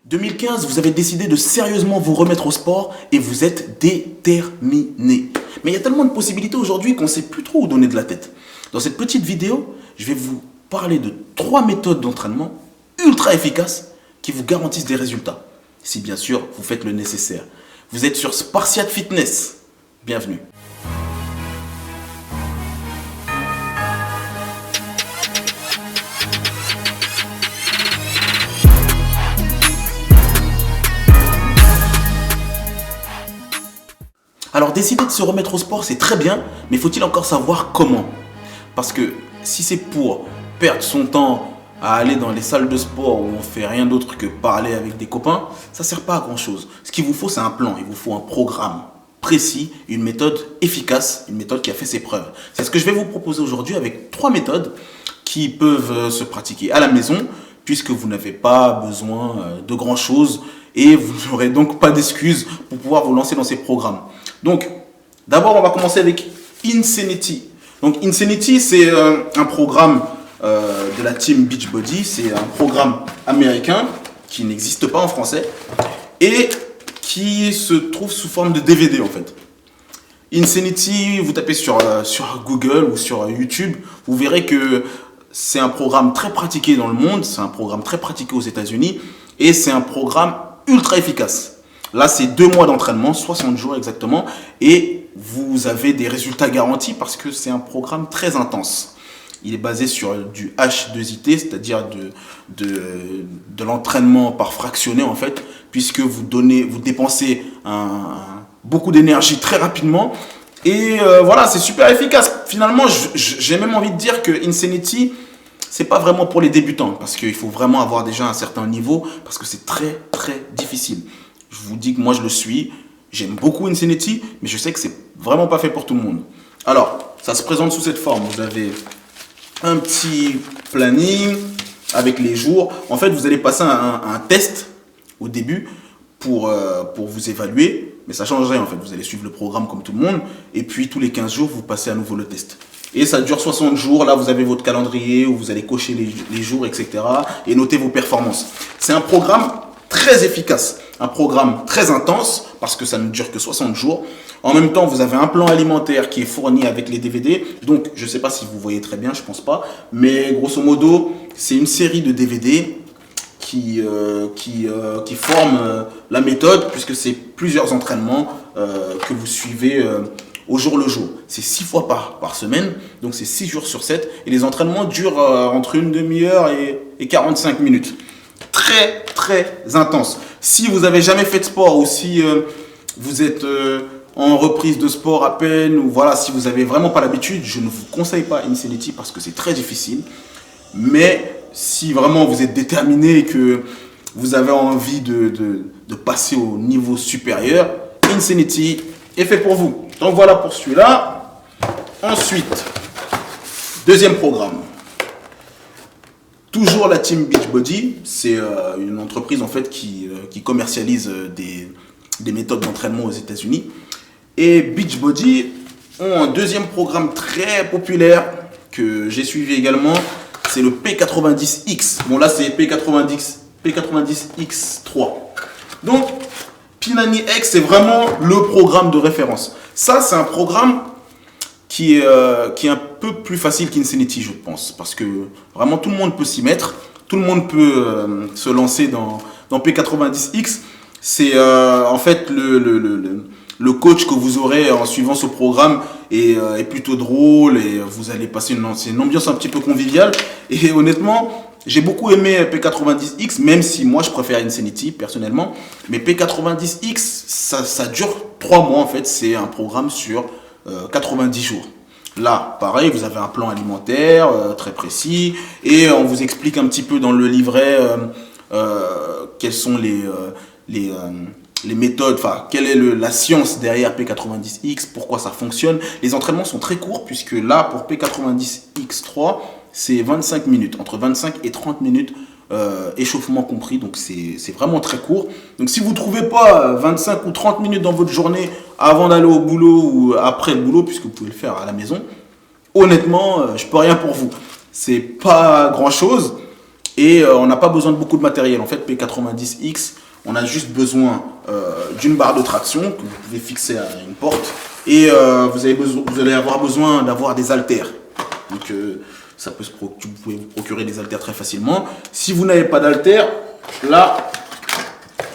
2015, vous avez décidé de sérieusement vous remettre au sport et vous êtes déterminé. Mais il y a tellement de possibilités aujourd'hui qu'on ne sait plus trop où donner de la tête. Dans cette petite vidéo, je vais vous parler de 3 méthodes d'entraînement ultra efficaces qui vous garantissent des résultats. Si bien sûr, vous faites le nécessaire. Vous êtes sur Spartiate Fitness. Bienvenue. Alors décider de se remettre au sport, c'est très bien, mais faut-il encore savoir comment? Parce que si c'est pour perdre son temps à aller dans les salles de sport où on fait rien d'autre que parler avec des copains, ça sert pas à grand chose. Ce qu'il vous faut, c'est un plan, il vous faut un programme précis, une méthode efficace, une méthode qui a fait ses preuves. C'est ce que je vais vous proposer aujourd'hui avec 3 méthodes qui peuvent se pratiquer à la maison, puisque vous n'avez pas besoin de grand chose et vous n'aurez donc pas d'excuses pour pouvoir vous lancer dans ces programmes. Donc, d'abord, on va commencer avec Insanity. Donc, Insanity, c'est un programme de la team Beachbody. C'est un programme américain qui n'existe pas en français et qui se trouve sous forme de DVD en fait. Insanity, vous tapez sur Google ou sur YouTube, vous verrez que c'est un programme très pratiqué dans le monde, c'est un programme très pratiqué aux États-Unis et c'est un programme ultra efficace. Là, c'est 2 mois d'entraînement, 60 jours exactement, et vous avez des résultats garantis parce que c'est un programme très intense. Il est basé sur du H2IT, c'est-à-dire de l'entraînement par fractionné en fait, puisque vous dépensez beaucoup d'énergie très rapidement. Et voilà, c'est super efficace. Finalement, j'ai même envie de dire que Insanity, c'est pas vraiment pour les débutants, parce qu'il faut vraiment avoir déjà un certain niveau, parce que c'est très très difficile. Je vous dis que moi je le suis, j'aime beaucoup Insanity, mais je sais que c'est vraiment pas fait pour tout le monde. Alors, ça se présente sous cette forme. Vous avez un petit planning avec les jours. En fait, vous allez passer un test au début pour vous évaluer, mais ça change rien en fait. Vous allez suivre le programme comme tout le monde, et puis tous les 15 jours, vous passez à nouveau le test. Et ça dure 60 jours. Là, vous avez votre calendrier où vous allez cocher les jours, etc. et noter vos performances. C'est un programme très efficace, un programme très intense parce que ça ne dure que 60 jours. En même temps, vous avez un plan alimentaire qui est fourni avec les DVD. Donc, je ne sais pas si vous voyez très bien, je ne pense pas. Mais grosso modo, c'est une série de DVD qui forment la méthode puisque c'est plusieurs entraînements que vous suivez au jour le jour. C'est 6 fois par semaine, donc c'est 6 jours sur 7. Et les entraînements durent entre une demi-heure et 45 minutes. Très très intense. Si vous avez jamais fait de sport ou si vous êtes en reprise de sport à peine ou voilà, si vous avez vraiment pas l'habitude, je ne vous conseille pas Insanity parce que c'est très difficile. Mais si vraiment vous êtes déterminé et que vous avez envie de passer au niveau supérieur, Insanity est fait pour vous. Donc voilà pour celui-là. Ensuite, deuxième programme. Toujours la team Beachbody, c'est une entreprise en fait qui commercialise des méthodes d'entraînement aux États-Unis. Et Beachbody ont un deuxième programme très populaire que j'ai suivi également, c'est le P90X. Bon là c'est P90X3. Donc P90X c'est vraiment le programme de référence. Ça c'est un programme qui est un peu plus facile qu'Insanity, je pense. Parce que vraiment, tout le monde peut s'y mettre. Tout le monde peut se lancer dans P90X. C'est en fait le coach que vous aurez en suivant ce programme est plutôt drôle et vous allez passer une ambiance un petit peu conviviale. Et honnêtement, j'ai beaucoup aimé P90X, même si moi je préfère Insanity personnellement. Mais P90X, ça dure 3 mois en fait. C'est un programme sur 90 jours. Là, pareil, vous avez un plan alimentaire très précis et on vous explique un petit peu dans le livret quelles sont les méthodes, enfin, quelle est la science derrière P90X, pourquoi ça fonctionne. Les entraînements sont très courts puisque là, pour P90X3, c'est 25 minutes, entre 25 et 30 minutes échauffement compris, donc c'est vraiment très court. Donc si vous ne trouvez pas 25 ou 30 minutes dans votre journée avant d'aller au boulot ou après le boulot, puisque vous pouvez le faire à la maison, honnêtement, je peux rien pour vous. C'est pas grand chose, Et on n'a pas besoin de beaucoup de matériel. En fait, P90X, on a juste besoin d'une barre de traction que vous pouvez fixer à une porte. Et vous allez avoir besoin d'avoir des haltères. Donc, vous pouvez vous procurer des haltères très facilement. Si vous n'avez pas d'haltères, là,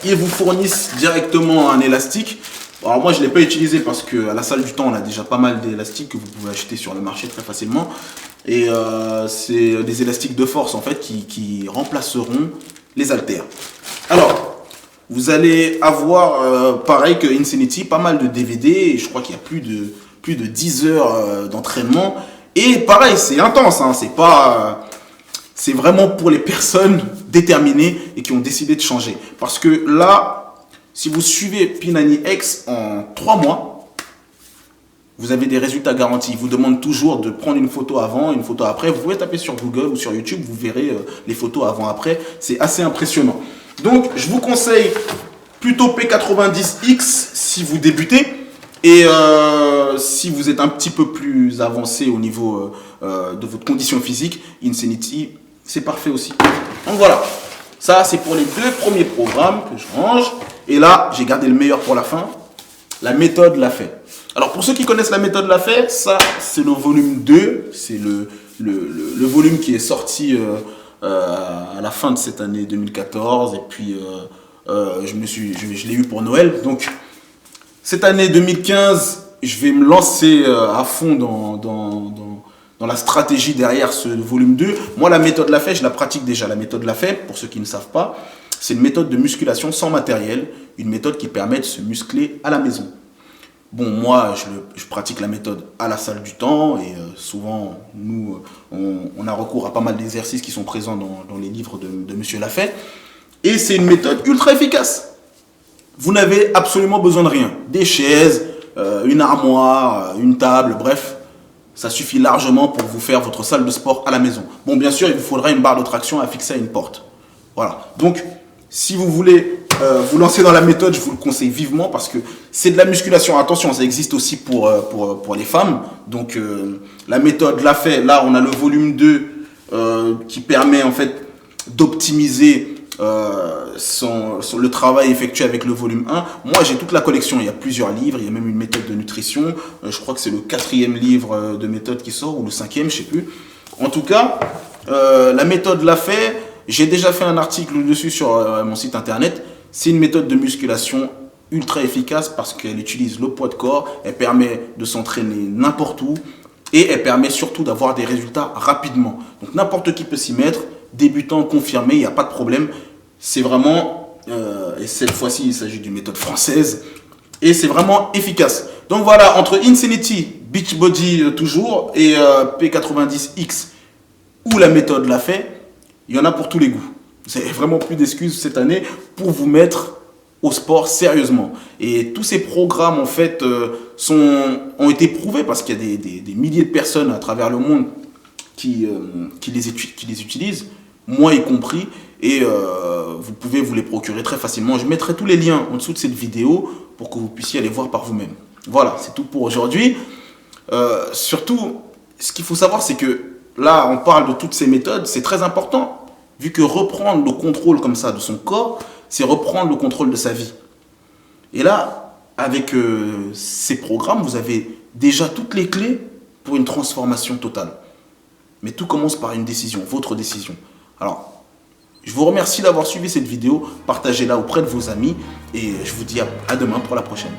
ils vous fournissent directement un élastique. Alors moi, je ne l'ai pas utilisé parce qu'à la salle du temps, on a déjà pas mal d'élastiques que vous pouvez acheter sur le marché très facilement. Et c'est des élastiques de force en fait qui remplaceront les haltères. Alors, vous allez avoir, pareil que Insanity, pas mal de DVD. Et je crois qu'il y a plus de 10 heures d'entraînement. Et pareil, c'est intense, hein, c'est vraiment pour les personnes déterminées et qui ont décidé de changer. Parce que là, si vous suivez P90 X en 3 mois, vous avez des résultats garantis. Il vous demande toujours de prendre une photo avant, une photo après. Vous pouvez taper sur Google ou sur YouTube, vous verrez les photos avant-après. C'est assez impressionnant. Donc, je vous conseille plutôt P90X si vous débutez. Et si vous êtes un petit peu plus avancé au niveau de votre condition physique, Insanity, c'est parfait aussi. Donc voilà, ça c'est pour les 2 premiers programmes que je range. Et là, j'ai gardé le meilleur pour la fin, la méthode l'a fait. Alors pour ceux qui connaissent la méthode l'a fait, ça c'est le volume 2, c'est le volume qui est sorti à la fin de cette année 2014. Et puis je l'ai eu pour Noël. Donc cette année 2015, je vais me lancer à fond dans la stratégie derrière ce volume 2. Moi, la méthode l'a fait, je la pratique déjà. La méthode l'a fait, pour ceux qui ne savent pas, c'est une méthode de musculation sans matériel, une méthode qui permet de se muscler à la maison. Bon, moi, je pratique la méthode à la salle du temps et souvent, nous, on a recours à pas mal d'exercices qui sont présents dans les livres de Monsieur Lafay. Et c'est une méthode ultra efficace. Vous n'avez absolument besoin de rien. Des chaises, une armoire, une table, bref. Ça suffit largement pour vous faire votre salle de sport à la maison. Bon, bien sûr, il vous faudra une barre de traction à fixer à une porte. Voilà. Donc, si vous voulez vous lancer dans la méthode, je vous le conseille vivement parce que c'est de la musculation. Attention, ça existe aussi pour les femmes. Donc, la méthode l'a fait. Là, on a le volume 2 qui permet en fait d'optimiser le travail effectué avec le volume 1. Moi, j'ai toute la collection. Il y a plusieurs livres. Il y a même une méthode de nutrition. Je crois que c'est le 4e livre de méthode qui sort ou le 5e, je sais plus. En tout cas, la méthode l'a fait. J'ai déjà fait un article dessus sur mon site internet. C'est une méthode de musculation ultra efficace parce qu'elle utilise le poids de corps. Elle permet de s'entraîner n'importe où. Et elle permet surtout d'avoir des résultats rapidement. Donc n'importe qui peut s'y mettre. Débutant, confirmé, il n'y a pas de problème. C'est vraiment, et cette fois-ci, il s'agit d'une méthode française, et c'est vraiment efficace. Donc voilà, entre Insanity, Beachbody toujours, et P90X, où la méthode l'a fait, il y en a pour tous les goûts. Vous n'avez vraiment plus d'excuses cette année pour vous mettre au sport sérieusement. Et tous ces programmes, en fait, ont été prouvés parce qu'il y a des milliers de personnes à travers le monde qui les utilisent, moi y compris, et vous pouvez vous les procurer très facilement. Je mettrai tous les liens en dessous de cette vidéo pour que vous puissiez aller voir par vous-même. Voilà, c'est tout pour aujourd'hui. Surtout, ce qu'il faut savoir, c'est que là, on parle de toutes ces méthodes, c'est très important, vu que reprendre le contrôle comme ça de son corps, c'est reprendre le contrôle de sa vie. Et là, avec ces programmes, vous avez déjà toutes les clés pour une transformation totale. Mais tout commence par une décision, votre décision. Alors, je vous remercie d'avoir suivi cette vidéo. Partagez-la auprès de vos amis. Et je vous dis à demain pour la prochaine.